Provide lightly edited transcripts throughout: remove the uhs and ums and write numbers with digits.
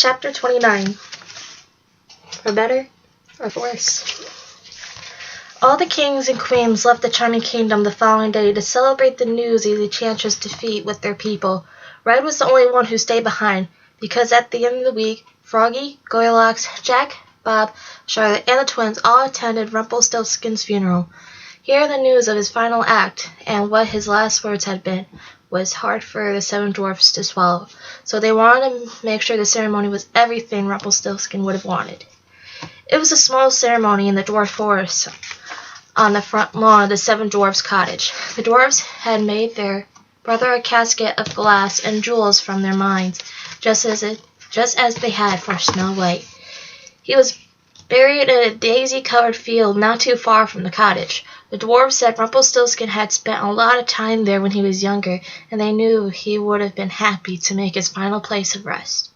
Chapter 29. For better or for worse. All the kings and queens left the charming kingdom the following day to celebrate the news of the Enchantress' defeat with their people. Red was the only one who stayed behind, because at the end of the week, Froggy, Goldilocks, Jack, Bob, Charlotte, and the twins all attended Rumpelstiltskin's funeral. Hearing the news of his final act, and what his last words had been, was hard for the seven dwarfs to swallow, so they wanted to make sure the ceremony was everything Rumpelstiltskin would have wanted. It was a small ceremony in the dwarf forest on the front lawn of the seven dwarfs' cottage. The dwarfs had made their brother a casket of glass and jewels from their mines, just as they had for Snow White. He was buried in a daisy-covered field not too far from the cottage. The dwarves said Rumpelstiltskin had spent a lot of time there when he was younger, and they knew he would have been happy to make his final place of rest.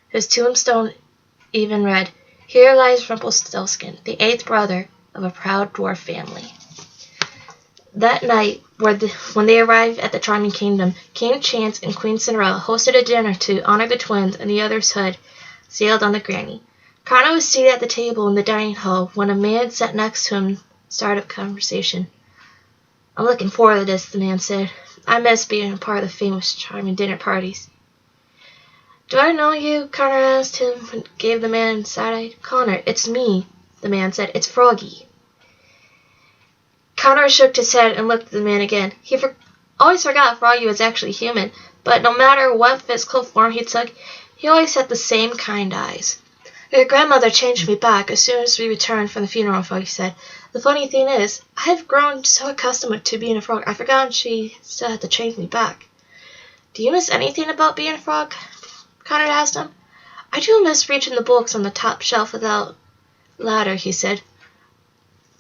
His tombstone even read, "Here lies Rumpelstiltskin, the eighth brother of a proud dwarf family." That night, when they arrived at the charming kingdom, King Chance and Queen Cinderella hosted a dinner to honor the twins, and the others had sailed on the Granny. Connor was seated at the table in the dining hall when a man sat next to him started a conversation. "I'm looking forward to this," the man said. "I miss being a part of the famous charming dinner parties." "Do I know you?" Connor asked him and gave the man a side-eye. "Connor, it's me," the man said. "It's Froggy." Connor shook his head and looked at the man again. He always forgot Froggy was actually human, but no matter what physical form he took, he always had the same kind eyes. "Your grandmother changed me back as soon as we returned from the funeral," Froggy said. "The funny thing is, I have grown so accustomed to being a frog, I've forgotten she still had to change me back." "Do you miss anything about being a frog?" Connor asked him. "I do miss reaching the books on the top shelf without ladder," he said.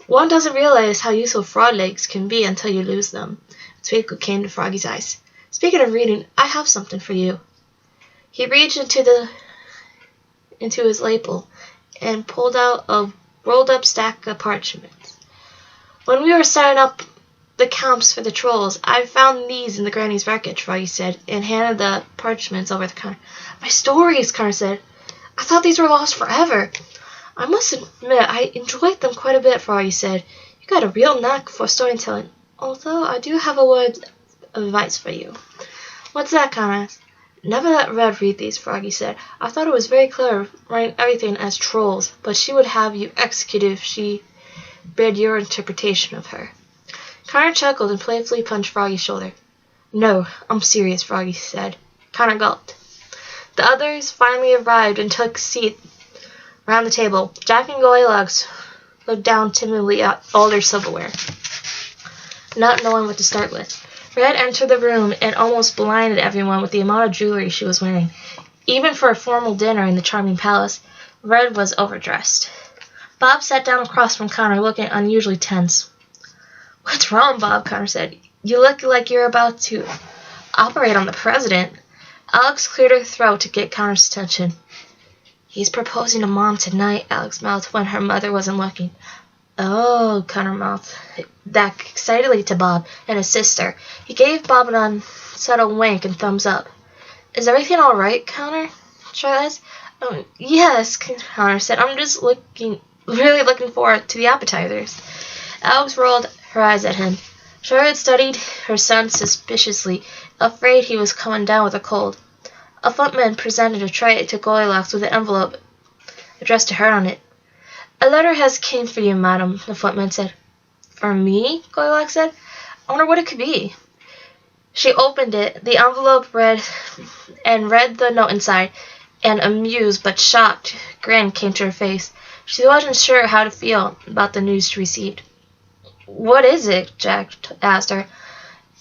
"One doesn't realize how useful frog legs can be until you lose them." A twinkle came to Froggy's eyes. "Speaking of reading, I have something for you." He reached into his lapel and pulled out a rolled-up stack of parchments. "When we were setting up the camps for the trolls, I found these in the Granny's wreckage," Froggy said, and handed the parchments over the counter. "My stories," Connor said. "I thought these were lost forever." "I must admit, I enjoyed them quite a bit," Froggy said. "You got a real knack for storytelling, although I do have a word of advice for you." "What's that?" Connor asked. "Never let Red read these," Froggy said. "I thought it was very clever writing everything as trolls, but she would have you executed if she read your interpretation of her." Connor chuckled and playfully punched Froggy's shoulder. "No, I'm serious," Froggy said. Connor gulped. The others finally arrived and took seats around the table. Jack and Goldilocks looked down timidly at all their silverware, not knowing what to start with. Red entered the room and almost blinded everyone with the amount of jewelry she was wearing. Even for a formal dinner in the charming palace, Red was overdressed. Bob sat down across from Connor, looking unusually tense. "What's wrong, Bob?" Connor said. "You look like you're about to operate on the president." Alex cleared her throat to get Connor's attention. "He's proposing to Mom tonight," Alex mouthed when her mother wasn't looking. "Oh," Connor mouthed that excitedly to Bob and his sister. He gave Bob an unsettled wink and thumbs up. "Is everything all right, Connor?" Charlotte asked. "Yes," Connor said. "I'm just really looking forward to the appetizers." Alex rolled her eyes at him. Charlotte studied her son suspiciously, afraid he was coming down with a cold. A footman presented a tray to Goldilocks with an envelope addressed to her on it. "A letter has came for you, madam," the footman said. "For me?" Goldilocks said. "I wonder what it could be." She opened it. The envelope read the note inside. An amused but shocked grin came to her face. She wasn't sure how to feel about the news she received. "What is it?" Jack asked her.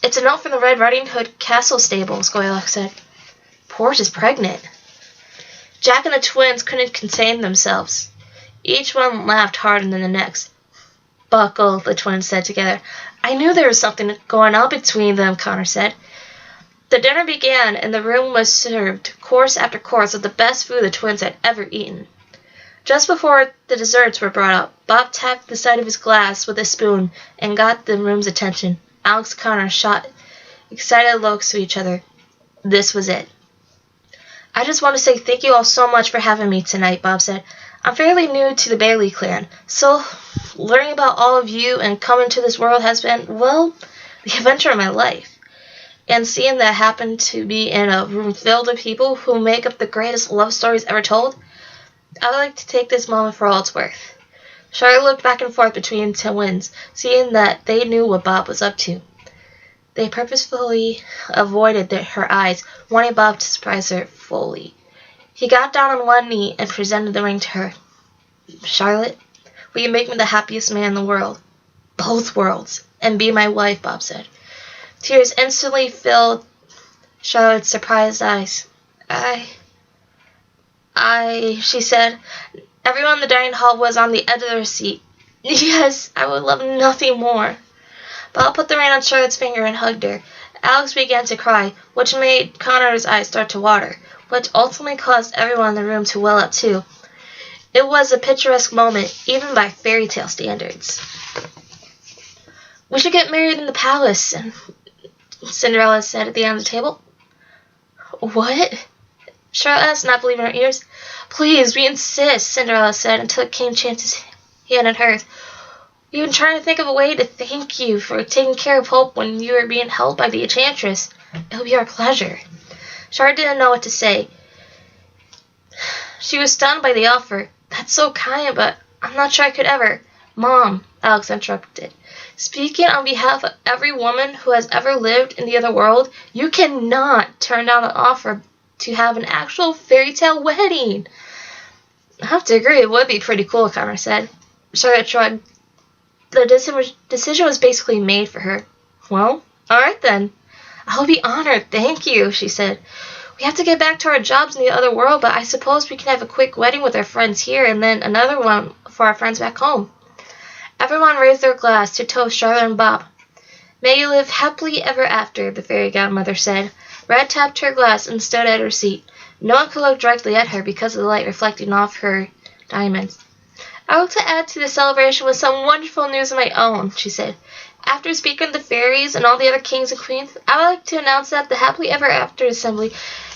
"It's a note from the Red Riding Hood Castle stables," Goldilocks said. "Portia is pregnant." Jack and the twins couldn't contain themselves. Each one laughed harder than the next. "Buckle," the twins said together. "I knew there was something going on between them," Connor said. The dinner began, and the room was served course after course of the best food the twins had ever eaten. Just before the desserts were brought up, Bob tapped the side of his glass with a spoon and got the room's attention. Alex and Connor shot excited looks to each other. This was it. I just want to say thank you all so much for having me tonight, Bob said. I'm fairly new to the Bailey clan, so learning about all of you and coming to this world has been, well, the adventure of my life. And seeing that happen to be in a room filled with people who make up the greatest love stories ever told, I would like to take this moment for all it's worth. Charlotte looked back and forth between twins, seeing that they knew what Bob was up to. They purposefully avoided her eyes, wanting Bob to surprise her fully. He got down on one knee and presented the ring to her. Charlotte, will you make me the happiest man in the world? Both worlds. And be my wife, Bob said. Tears instantly filled Charlotte's surprised eyes. She said. Everyone in the dining hall was on the edge of their seat. Yes, I would love nothing more. Bob put the ring on Charlotte's finger and hugged her. Alex began to cry, which made Connor's eyes start to water, which ultimately caused everyone in the room to well up too. It was a picturesque moment, even by fairy tale standards. We should get married in the palace, Cinderella said at the end of the table. What? Charlotte asked, not believing her ears. Please, we insist, Cinderella said, until it came Chance's hand in hers. We've been trying to think of a way to thank you for taking care of Hope when you were being held by the Enchantress. It will be our pleasure. Charlotte didn't know what to say. She was stunned by the offer. That's so kind, but I'm not sure I could ever. Mom, Alex interrupted. Speaking on behalf of every woman who has ever lived in the other world, you cannot turn down the offer to have an actual fairy tale wedding. I have to agree, it would be pretty cool, Connor said. Charlotte shrugged. The decision was basically made for her. Well, all right then. I'll be honored, thank you, she said. We have to get back to our jobs in the other world, but I suppose we can have a quick wedding with our friends here and then another one for our friends back home. Everyone raised their glass to toast Charlotte and Bob. May you live happily ever after, the fairy godmother said. Red tapped her glass and stood at her seat. No one could look directly at her because of the light reflecting off her diamonds. I want to add to the celebration with some wonderful news of my own, she said. After speaking to the fairies and all the other kings and queens, I would like to announce that the Happily Ever After Assembly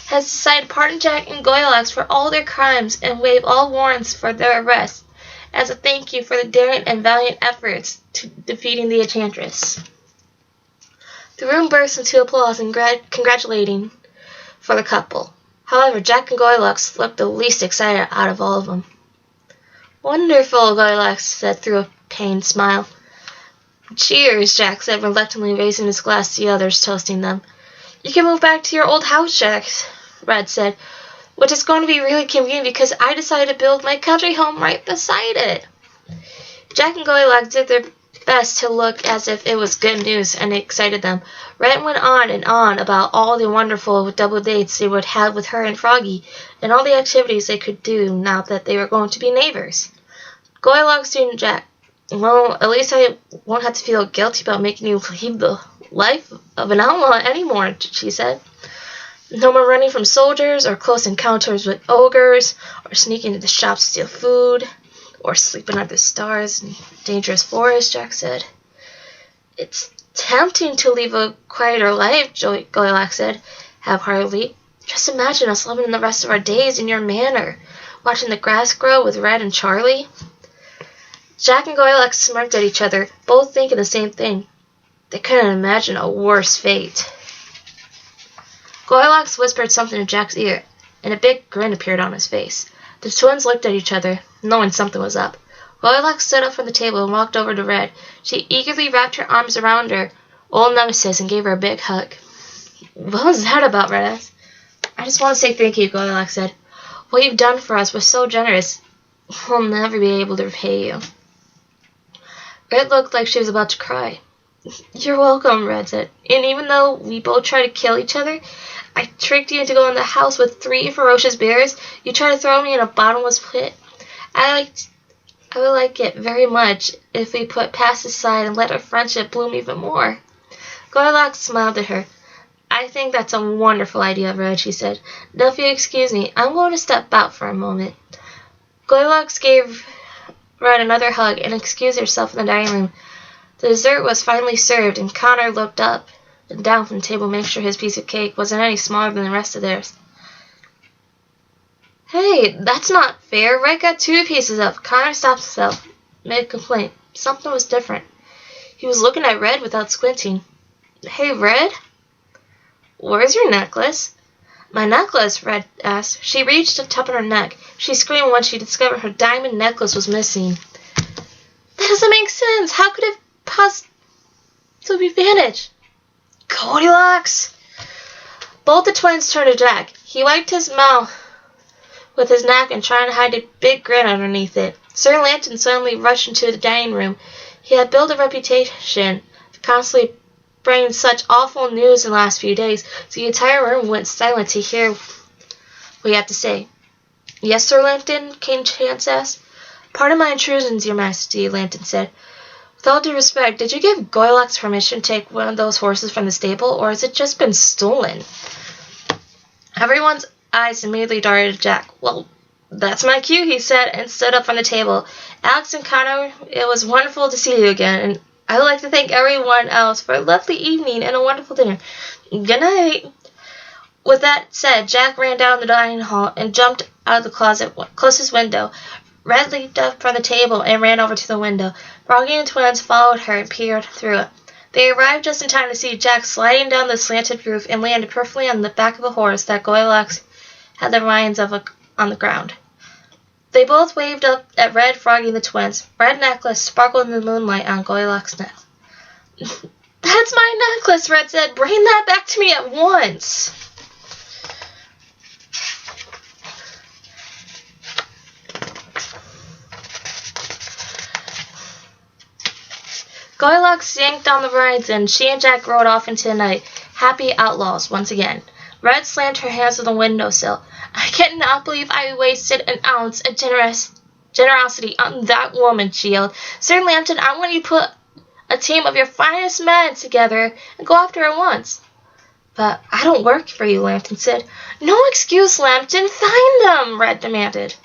has decided to pardon Jack and Goldilocks for all their crimes and waive all warrants for their arrest, as a thank you for the daring and valiant efforts to defeating the Enchantress. The room burst into applause and congratulating for the couple. However, Jack and Goldilocks looked the least excited out of all of them. Wonderful, Goldilocks said through a pained smile. Cheers, Jack said, reluctantly raising his glass to the others, toasting them. You can move back to your old house, Jack, Red said, which is going to be really convenient because I decided to build my country home right beside it. Jack and Goldilocks did their best to look as if it was good news, and it excited them. Red went on and on about all the wonderful double dates they would have with her and Froggy, and all the activities they could do now that they were going to be neighbors. Goldilocks and Jack, well, at least I won't have to feel guilty about making you lead the life of an outlaw anymore, she said. No more running from soldiers, or close encounters with ogres, or sneaking into the shops to steal food, or sleeping under the stars in dangerous forests, Jack said. It's tempting to live a quieter life, Goldilocks said, half-heartedly. Just imagine us living the rest of our days in your manor, watching the grass grow with Red and Charlie. Jack and Goldilocks smirked at each other, both thinking the same thing. They couldn't imagine a worse fate. Goldilocks whispered something in Jack's ear, and a big grin appeared on his face. The twins looked at each other, knowing something was up. Goldilocks stood up from the table and walked over to Red. She eagerly wrapped her arms around her old nemesis and gave her a big hug. What was that about, Red asked. I just want to say thank you, Goldilocks said. What you've done for us was so generous. We'll never be able to repay you. Red looked like she was about to cry. You're welcome, Red said. And even though we both tried to kill each other, I tricked you into going to the house with 3 ferocious bears. You tried to throw me in a bottomless pit. I would like it very much if we put past aside and let our friendship bloom even more. Goldilocks smiled at her. I think that's a wonderful idea, Red, she said. Now if you excuse me, I'm going to step out for a moment. Goldilocks gave Red another hug and excused herself in the dining room. The dessert was finally served, and Connor looked up and down from the table to make sure his piece of cake wasn't any smaller than the rest of theirs. Hey, that's not fair. Red got 2 pieces of. Connor stopped himself, made a complaint. Something was different. He was looking at Red without squinting. Hey, Red? Where's your necklace? My necklace, Red asked. She reached up her neck. She screamed when she discovered her diamond necklace was missing. That doesn't make sense. How could it possibly vanish? Goldilocks! Both the twins turned to Jack. He wiped his mouth with his napkin, trying to hide a big grin underneath it. Sir Lantern suddenly rushed into the dining room. He had built a reputation of constantly bringing such awful news in the last few days, so the entire room went silent to hear what he had to say. Yes, Sir Lantern? King Chance asked. Pardon my intrusions, Your Majesty, Lantern said. With all due respect, did you give Goylocks permission to take one of those horses from the stable, or has it just been stolen? Everyone's eyes immediately darted at Jack. Well, that's my cue, he said, and stood up from the table. Alex and Connor, it was wonderful to see you again, and I would like to thank everyone else for a lovely evening and a wonderful dinner. Good night. With that said, Jack ran down the dining hall and jumped out of the closet closest window. Red leaped up from the table and ran over to the window. Froggy and twins followed her and peered through it. They arrived just in time to see Jack sliding down the slanted roof and landed perfectly on the back of a horse that Goylocks had the reins of on the ground. They both waved up at Red, Froggy, and the twins. Red necklace sparkled in the moonlight on Goylocks' neck. That's my necklace, Red said. Bring that back to me at once. Goylocks yanked on the reins, and she and Jack rode off into the night, happy outlaws once again. Red slammed her hands on the windowsill. I cannot believe I wasted an ounce of generosity on that woman, she yelled. Sir Lantern, I want you to put a team of your finest men together and go after her once. But I don't work for you, Lantern said. No excuse, Lantern. Find them, Red demanded.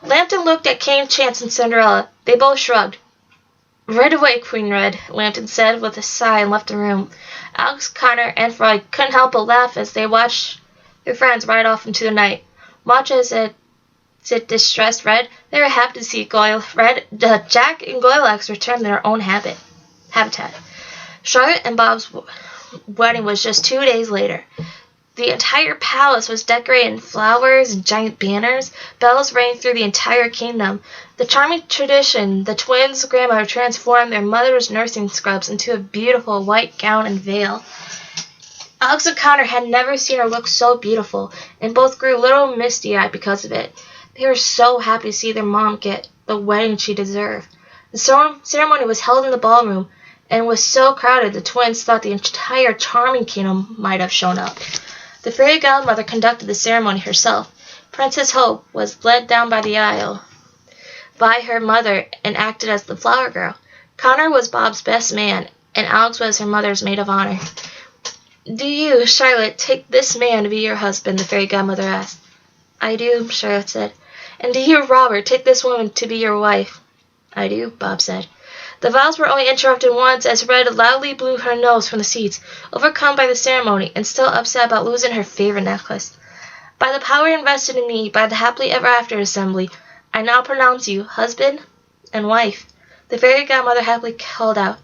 Lantern looked at King Chance and Cinderella. They both shrugged. Right away, Queen Red, Lantern said with a sigh and left the room. Alex, Connor, and Frog couldn't help but laugh as they watched their friends ride off into the night. Much as it distressed Red, they were happy to see Jack and Goylocks return to their own habitat. Charlotte and Bob's wedding was just 2 days later. The entire palace was decorated in flowers and giant banners. Bells rang through the entire kingdom. The charming tradition, the twins' grandmother transformed their mother's nursing scrubs into a beautiful white gown and veil. Alex and Connor had never seen her look so beautiful, and both grew a little misty-eyed because of it. They were so happy to see their mom get the wedding she deserved. The ceremony was held in the ballroom, and was so crowded the twins thought the entire charming kingdom might have shown up. The fairy godmother conducted the ceremony herself. Princess Hope was led down by the aisle by her mother and acted as the flower girl. Connor was Bob's best man, and Alex was her mother's maid of honor. Do you, Charlotte, take this man to be your husband? The fairy godmother asked. I do, Charlotte said. And do you, Robert, take this woman to be your wife? I do, Bob said. The vows were only interrupted once as Red loudly blew her nose from the seats, overcome by the ceremony and still upset about losing her favorite necklace. By the power invested in me by the Happily Ever After Assembly, I now pronounce you husband and wife. The fairy godmother happily called out,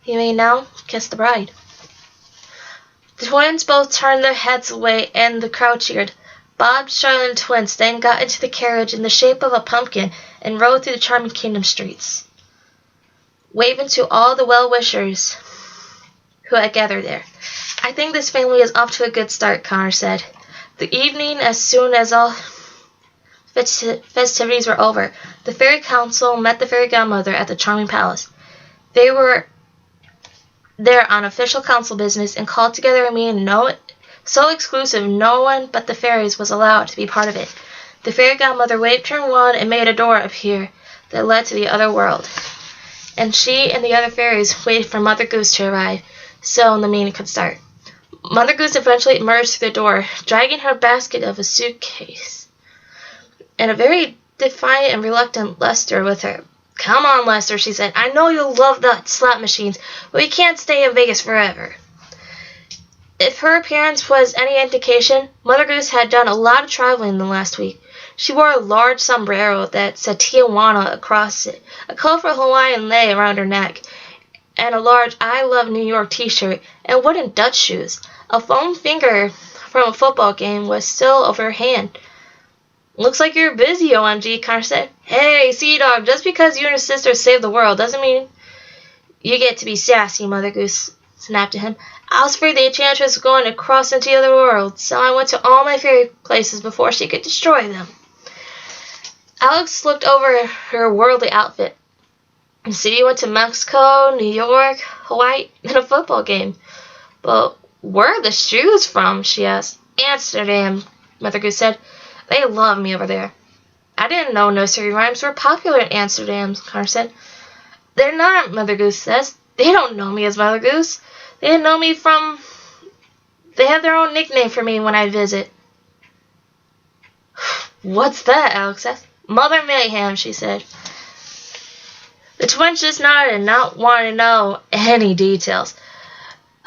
You may now kiss the bride. The twins both turned their heads away and the crowd cheered. Bob, Charlotte, and the twins then got into the carriage in the shape of a pumpkin and rode through the charming kingdom streets, waving to all the well-wishers who had gathered there. I think this family is off to a good start, Connor said. The evening, as soon as all festivities were over, the fairy council met the fairy godmother at the charming palace. They were there on official council business and called together a meeting so exclusive no one but the fairies was allowed to be part of it. The fairy godmother waved her wand and made a door appear that led to the other world, and she and the other fairies waited for Mother Goose to arrive so the meeting could start. Mother Goose eventually emerged through the door, dragging her basket of a suitcase, and a very defiant and reluctant Lester with her. Come on, Lester, she said. I know you'll love the slot machines, but we can't stay in Vegas forever. If her appearance was any indication, Mother Goose had done a lot of traveling in the last week. She wore a large sombrero that said Tijuana across it, a colorful Hawaiian lei around her neck, and a large I Love New York t-shirt and wooden Dutch shoes. A foam finger from a football game was still over her hand. "Looks like you're busy, OMG," Connor said. "Hey, Sea Dog, just because you and your sister saved the world doesn't mean you get to be sassy," Mother Goose snapped at him. "I was afraid the Enchantress was going to cross into the other world, so I went to all my fairy places before she could destroy them." Alex looked over her worldly outfit. "So you went to Mexico, New York, Hawaii, and a football game. But where are the shoes from?" she asked. "Amsterdam," Mother Goose said. "They love me over there." "I didn't know nursery rhymes were popular in Amsterdam," Connor said. "They're not," Mother Goose says. "They don't know me as Mother Goose. They know me from... They have their own nickname for me when I visit." "What's that?" Alex asked. "Mother Mayhem," she said. The twins just nodded and not wanting to know any details.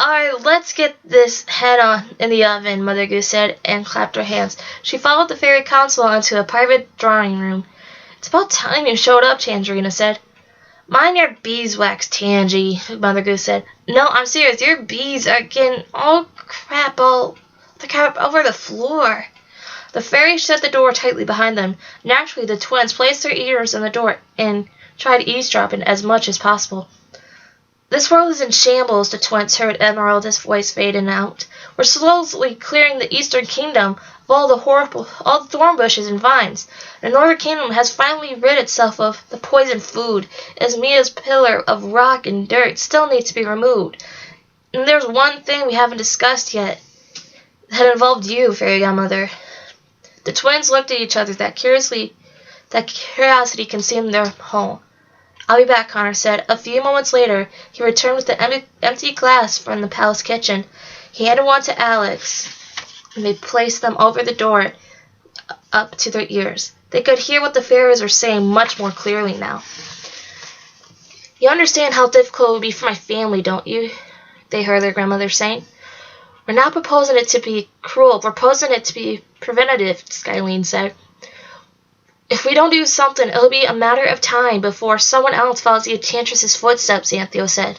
"Alright, let's get this head on in the oven," Mother Goose said, and clapped her hands. She followed the fairy council into a private drawing room. "It's about time you showed up," Tangerina said. "Mind your beeswax, Tangy," Mother Goose said. "No, I'm serious. Your bees are getting all crap over the floor." The fairy shut the door tightly behind them. Naturally, the twins placed their ears on the door and tried eavesdropping as much as possible. "This world is in shambles," the twins heard Esmeralda's voice fading out. "We're slowly clearing the Eastern Kingdom of all the thorn bushes and vines. The Northern Kingdom has finally rid itself of the poisoned food. Esmeralda's pillar of rock and dirt still needs to be removed. And there's one thing we haven't discussed yet that involved you, Fairy Godmother." The twins looked at each other. That curiosity consumed their whole. "I'll be back," Connor said. A few moments later, he returned with an empty glass from the palace kitchen. He handed one to Alex, and they placed them over the door up to their ears. They could hear what the fairies were saying much more clearly now. "You understand how difficult it would be for my family, don't you?" they heard their grandmother saying. "We're not proposing it to be cruel. We're proposing it to be preventative," Skylene said. "If we don't do something, it'll be a matter of time before someone else follows the Enchantress's footsteps," Antheo said.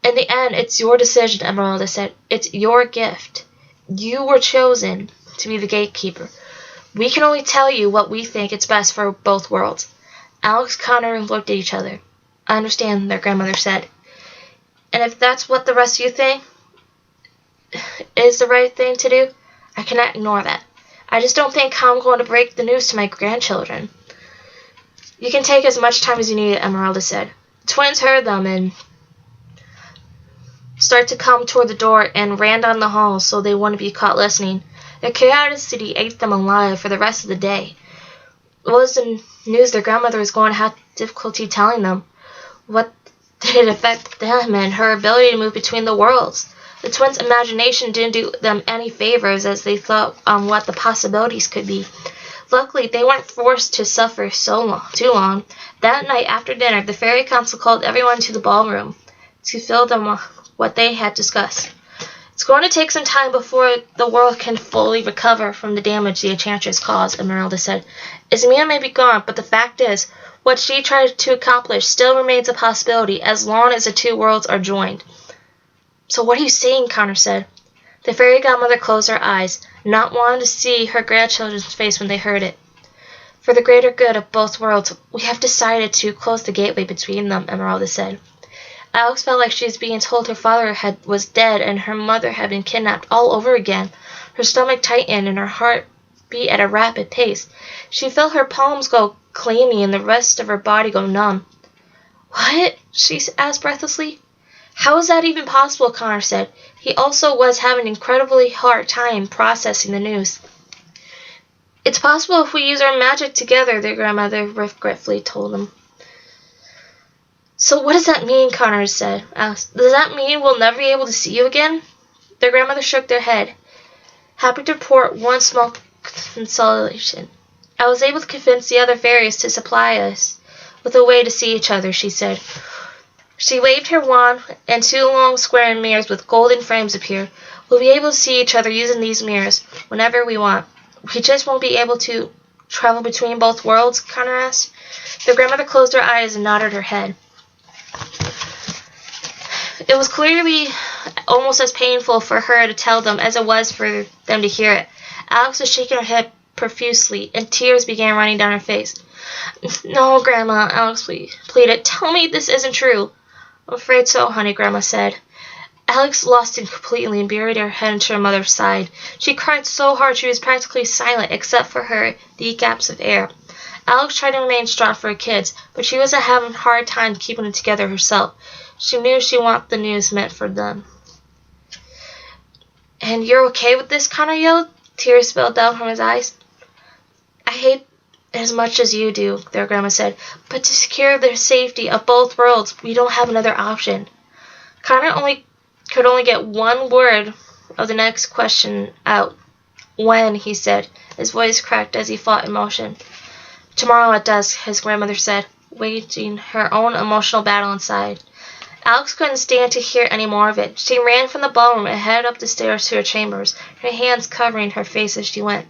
"In the end, it's your decision," Esmeralda said. "It's your gift. You were chosen to be the gatekeeper. We can only tell you what we think is best for both worlds." Alex and Connor looked at each other. "I understand," their grandmother said. "And if that's what the rest of you think is the right thing to do, I cannot ignore that. I just don't think how I'm going to break the news to my grandchildren." "You can take as much time as you need," Esmeralda said. The twins heard them and started to come toward the door and ran down the hall so they wouldn't be caught listening. Their curiosity ate them alive for the rest of the day. It was the news their grandmother was going to have difficulty telling them. What did it affect them and her ability to move between the worlds? The twins' imagination didn't do them any favors as they thought on what the possibilities could be. Luckily, they weren't forced to suffer too long. That night after dinner, the fairy council called everyone to the ballroom to fill them what they had discussed. "It's going to take some time before the world can fully recover from the damage the Enchantress caused," Esmeralda said. "Esmeralda may be gone, but the fact is, what she tried to accomplish still remains a possibility as long as the two worlds are joined." "So what are you saying?" Connor said. The fairy godmother closed her eyes, not wanting to see her grandchildren's face when they heard it. "For the greater good of both worlds, we have decided to close the gateway between them," Esmeralda said. Alex felt like she was being told her father was dead and her mother had been kidnapped all over again. Her stomach tightened and her heart beat at a rapid pace. She felt her palms go clammy and the rest of her body go numb. "What?" she asked breathlessly. "How is that even possible?" Connor said. He also was having an incredibly hard time processing the news. "It's possible if we use our magic together," their grandmother regretfully told them. "So what does that mean?" Connor asked. "Does that mean we'll never be able to see you again?" Their grandmother shook their head. "Happy to report one small consolation. I was able to convince the other fairies to supply us with a way to see each other," she said. She waved her wand, and 2 long square mirrors with golden frames appeared. We'll be able to see each other using these mirrors whenever we want. We just won't be able to travel between both worlds, Connor asked. The grandmother closed her eyes and nodded her head. It was clearly almost as painful for her to tell them as it was for them to hear it. Alex was shaking her head profusely, and tears began running down her face. No, Grandma, Alex pleaded. Tell me this isn't true. I'm afraid so, honey, Grandma said. Alex lost it completely and buried her head into her mother's side. She cried so hard she was practically silent except for her deep gaps of air. Alex tried to remain strong for her kids, but she was having a hard time keeping it together herself. She knew she wanted the news meant for them. And you're okay with this? Connor yelled. Tears spilled down from his eyes. I hate as much as you do, their grandma said, but to secure the safety of both worlds, we don't have another option. Connor could only get one word of the next question out. When, he said. His voice cracked as he fought emotion. Tomorrow at dusk, his grandmother said, waging her own emotional battle inside. Alex couldn't stand to hear any more of it. She ran from the ballroom and headed up the stairs to her chambers, her hands covering her face as she went.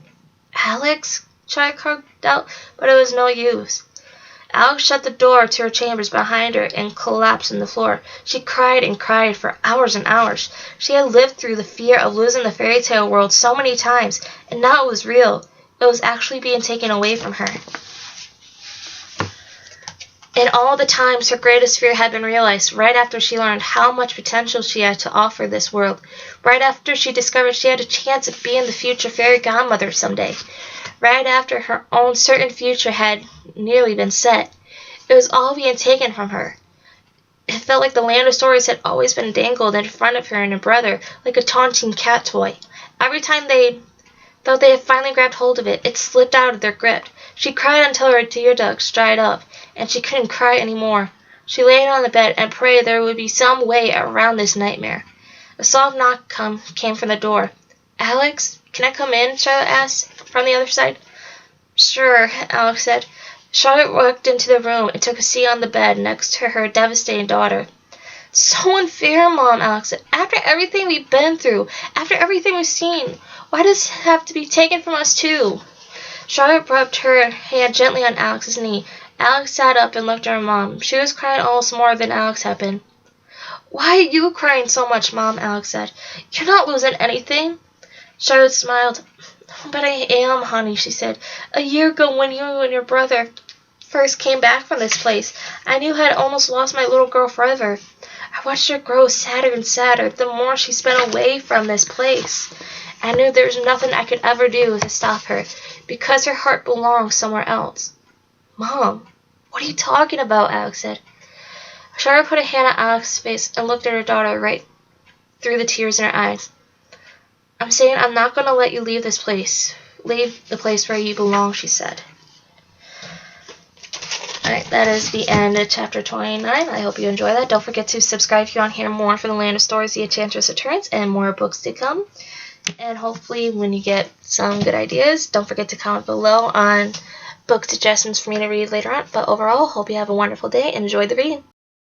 Alex? Child called out, but it was no use. Alex shut the door to her chambers behind her and collapsed on the floor. She cried and cried for hours and hours. She had lived through the fear of losing the fairy tale world so many times, and now it was real. It was actually being taken away from her. And all the times her greatest fear had been realized, right after she learned how much potential she had to offer this world, right after she discovered she had a chance of being the future fairy godmother someday, right after her own certain future had nearly been set. It was all being taken from her. It felt like the land of stories had always been dangled in front of her and her brother like a taunting cat toy. Every time they thought they had finally grabbed hold of it, it slipped out of their grip. She cried until her tear ducts dried up, and she couldn't cry any more. She lay on the bed and prayed there would be some way around this nightmare. A soft knock came from the door. Alex, can I come in? Charlotte asked from the other side. Sure, Alex said. Charlotte walked into the room and took a seat on the bed next to her devastating daughter. So unfair, Mom, Alex said. After everything we've been through, after everything we've seen, why does it have to be taken from us too? Charlotte rubbed her hand gently on Alex's knee. Alex sat up and looked at her mom. She was crying almost more than Alex had been. Why are you crying so much, Mom? Alex said. You're not losing anything. Charlotte smiled. But I am, honey, she said. A year ago when you and your brother first came back from this place, I knew I had almost lost my little girl forever. I watched her grow sadder and sadder the more she spent away from this place. I knew there was nothing I could ever do to stop her, because her heart belonged somewhere else. Mom, what are you talking about? Alex said. Charlotte put a hand on Alex's face and looked at her daughter right through the tears in her eyes. I'm saying I'm not going to let you leave this place. Leave the place where you belong, she said. Alright, that is the end of chapter 29. I hope you enjoy that. Don't forget to subscribe if you want to hear more from the Land of Stories, The Enchantress Returns, and more books to come. And hopefully when you get some good ideas, don't forget to comment below on book suggestions for me to read later on. But overall, hope you have a wonderful day and enjoy the reading.